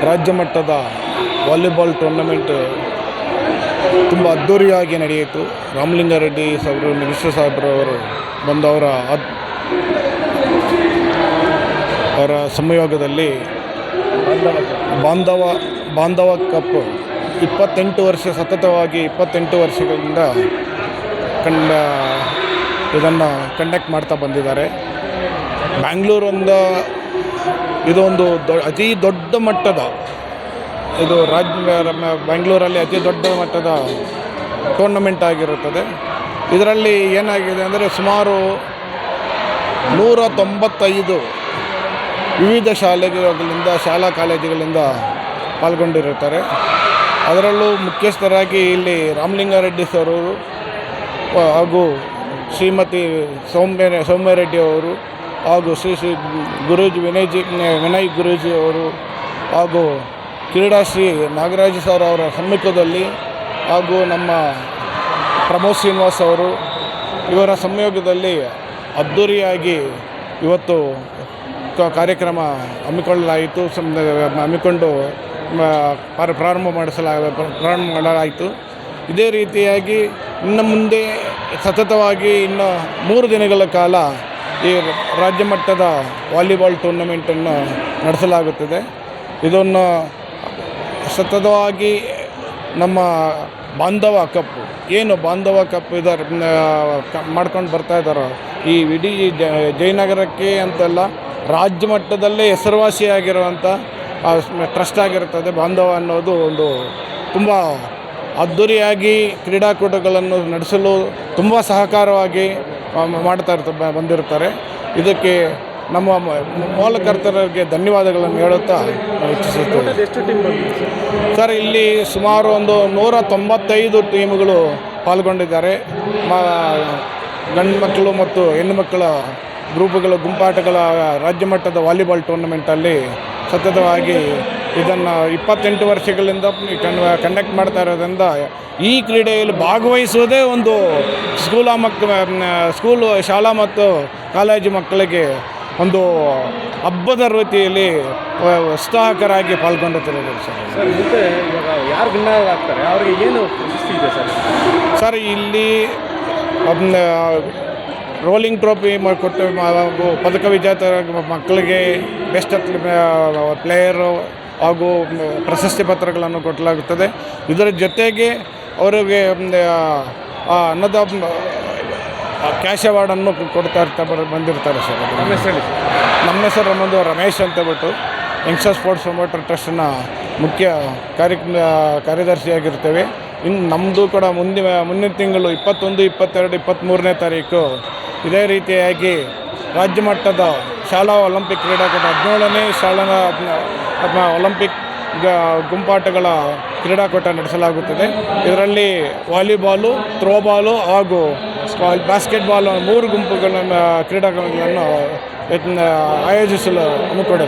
ರಾಜ್ಯ ಮಟ್ಟದ volleyball tournament ತುಂಬ ಅದ್ಧೂರಿಯಾಗಿ ನಡೆಯಿತು. ರಾಮಲಿಂಗಾರೆಡ್ಡಿ ಸಾಹೇಬರು, ಮಿನಿಸ್ಟರ್ ಸಾಹೇಬ್ರವರು ಬಂದವರ ಅವರ ಸಂಯೋಗದಲ್ಲಿ ಬಾಂಧವ ಕಪ್ 28 ವರ್ಷ ಸತತವಾಗಿ 28 ವರ್ಷಗಳಿಂದ ಇದನ್ನು ಕಂಡಕ್ಟ್ ಮಾಡ್ತಾ ಬಂದಿದ್ದಾರೆ. ಇದೊಂದು ಅತಿ ದೊಡ್ಡ ಮಟ್ಟದ ಬೆಂಗಳೂರಲ್ಲಿ ಅತಿ ದೊಡ್ಡ ಮಟ್ಟದ ಟೂರ್ನಮೆಂಟ್ ಆಗಿರುತ್ತದೆ. ಇದರಲ್ಲಿ ಏನಾಗಿದೆ ಅಂದರೆ ಸುಮಾರು 195 ವಿವಿಧ ಶಾಲಾ ಕಾಲೇಜುಗಳಿಂದ ಪಾಲ್ಗೊಂಡಿರುತ್ತಾರೆ. ಅದರಲ್ಲೂ ಮುಖ್ಯಸ್ಥರಾಗಿ ಇಲ್ಲಿ ರಾಮಲಿಂಗಾರೆಡ್ಡಿ ಸರ್ ಹಾಗೂ ಶ್ರೀಮತಿ ಸೌಮ್ಯರೆಡ್ಡಿ ಅವರು ಹಾಗೂ ಶ್ರೀ ಗುರೂಜಿ ವಿನಯ್ ಗುರೂಜಿ ಅವರು ಹಾಗೂ ಕ್ರೀಡಾಶ್ರೀ ನಾಗರಾಜ್ ಸರ್ ಅವರ ಸಮ್ಮುಖದಲ್ಲಿ ಹಾಗೂ ನಮ್ಮ ಪ್ರಮೋದ್ ಶ್ರೀನಿವಾಸ್ ಅವರು ಇವರ ಸಂಯೋಗದಲ್ಲಿ ಅದ್ಧೂರಿಯಾಗಿ ಇವತ್ತು ಕಾರ್ಯಕ್ರಮ ಹಮ್ಮಿಕೊಂಡು ಪ್ರಾರಂಭ ಮಾಡಲಾಯಿತು. ಇದೇ ರೀತಿಯಾಗಿ ಇನ್ನು ಮುಂದೆ ಸತತವಾಗಿ ಇನ್ನು 3 ದಿನಗಳ ಕಾಲ ಈ ರಾಜ್ಯ ಮಟ್ಟದ ವಾಲಿಬಾಲ್ ಟೂರ್ನಮೆಂಟನ್ನು ನಡೆಸಲಾಗುತ್ತದೆ. ಇದನ್ನು ಸತತವಾಗಿ ನಮ್ಮ ಬಾಂಧವ ಕಪ್ ಮಾಡ್ಕೊಂಡು ಬರ್ತಾ ಇದ್ದಾರೋ ಈ ಇಡೀ ಜಯನಗರಕ್ಕೆ ಅಂತಲ್ಲ, ರಾಜ್ಯ ಮಟ್ಟದಲ್ಲೇ ಹೆಸರುವಾಸಿಯಾಗಿರುವಂಥ ಟ್ರಸ್ಟ್ ಆಗಿರುತ್ತದೆ. ಬಾಂಧವ ಅನ್ನೋದು ಒಂದು ತುಂಬ ಅದ್ಧೂರಿಯಾಗಿ ಕ್ರೀಡಾಕೂಟಗಳನ್ನು ನಡೆಸಲು ತುಂಬ ಸಹಕಾರವಾಗಿ ಬಂದಿರುತ್ತಾರೆ. ಇದಕ್ಕೆ ನಮ್ಮ ಮೂಲಕರ್ತರಿಗೆ ಧನ್ಯವಾದಗಳನ್ನು ಹೇಳುತ್ತಾ ಇಚ್ಛಿಸುತ್ತೇವೆ. ಸರ್, ಇಲ್ಲಿ ಸುಮಾರು 195 ಟೀಮ್ಗಳು ಪಾಲ್ಗೊಂಡಿದ್ದಾರೆ. ಗಂಡು ಮಕ್ಕಳು ಮತ್ತು ಹೆಣ್ಣು ಮಕ್ಕಳ ಗುಂಪಾಟಗಳ ರಾಜ್ಯ ಮಟ್ಟದ ವಾಲಿಬಾಲ್ ಟೂರ್ನಮೆಂಟಲ್ಲಿ ಸತತವಾಗಿ ಇದನ್ನು 28 ವರ್ಷಗಳಿಂದ ಕಂಡಕ್ಟ್ ಮಾಡ್ತಾ ಇರೋದ್ರಿಂದ ಈ ಕ್ರೀಡೆಯಲ್ಲಿ ಭಾಗವಹಿಸುವುದೇ ಒಂದು ಶಾಲಾ ಮತ್ತು ಕಾಲೇಜು ಮಕ್ಕಳಿಗೆ ಒಂದು ಹಬ್ಬದ ರೀತಿಯಲ್ಲಿ ಉತ್ಸಾಹಕರಾಗಿ ಪಾಲ್ಗೊಂಡಿದ್ದಾರೆ. ಸರ್, ಮುಂದೆ ಇವಾಗ ಯಾರು ವಿನ್ನರ್ ಆಗ್ತಾರೆ ಅವರಿಗೆ ಏನು ಪ್ರಶಸ್ತಿ ಇದೆ ಸರ್? ಇಲ್ಲಿ ರೋಲಿಂಗ್ ಟ್ರೋಫಿ ಕೊಟ್ಟು ಪದಕ ವಿಜೇತ ಮಕ್ಕಳಿಗೆ ಬೆಸ್ಟ್ ಪ್ಲೇಯರು ಹಾಗೂ ಪ್ರಶಸ್ತಿ ಪತ್ರಗಳನ್ನು ಕೊಡಲಾಗುತ್ತದೆ. ಇದರ ಜೊತೆಗೆ ಅವರಿಗೆ ಅನ್ನದ ಕ್ಯಾಶ್ ಅವಾರ್ಡನ್ನು ಬಂದಿರ್ತಾರೆ ಸರ್. ನಮ್ಮ ಹೆಸರು ರಮೇಶ್ ಅಂತೇಳ್ಬಿಟ್ಟು ಯಂಗ್ಸ್ಟರ್ ಸ್ಪೋರ್ಟ್ಸ್ ಪ್ರಮೋಟರ್ ಟ್ರಸ್ಟ್ನ ಮುಖ್ಯ ಕಾರ್ಯದರ್ಶಿಯಾಗಿರ್ತೇವೆ. ಇನ್ನು ನಮ್ಮದು ಕೂಡ ಮುಂದಿನ ತಿಂಗಳು 21, 22, 23ನೇ ತಾರೀಕು ಇದೇ ರೀತಿಯಾಗಿ ರಾಜ್ಯ ಮಟ್ಟದ ಶಾಲಾ ಒಲಿಂಪಿಕ್ ಕ್ರೀಡಾಕೂಟ 17ನೇ ಶಾಲಾ ಒಲಿಂಪಿಕ್ ಗುಂಪಾಟಗಳ ಕ್ರೀಡಾಕೂಟ ನಡೆಸಲಾಗುತ್ತದೆ. ಇದರಲ್ಲಿ ವಾಲಿಬಾಲು, ಥ್ರೋಬಾಲು ಹಾಗೂ ಬಾಸ್ಕೆಟ್ಬಾಲ್ 3 ಗುಂಪುಗಳನ್ನು ಕ್ರೀಡಾಕೂಟಗಳನ್ನು ಆಯೋಜಿಸಲು ಹಮ್ಮಿಕೊಂಡಿದೆ.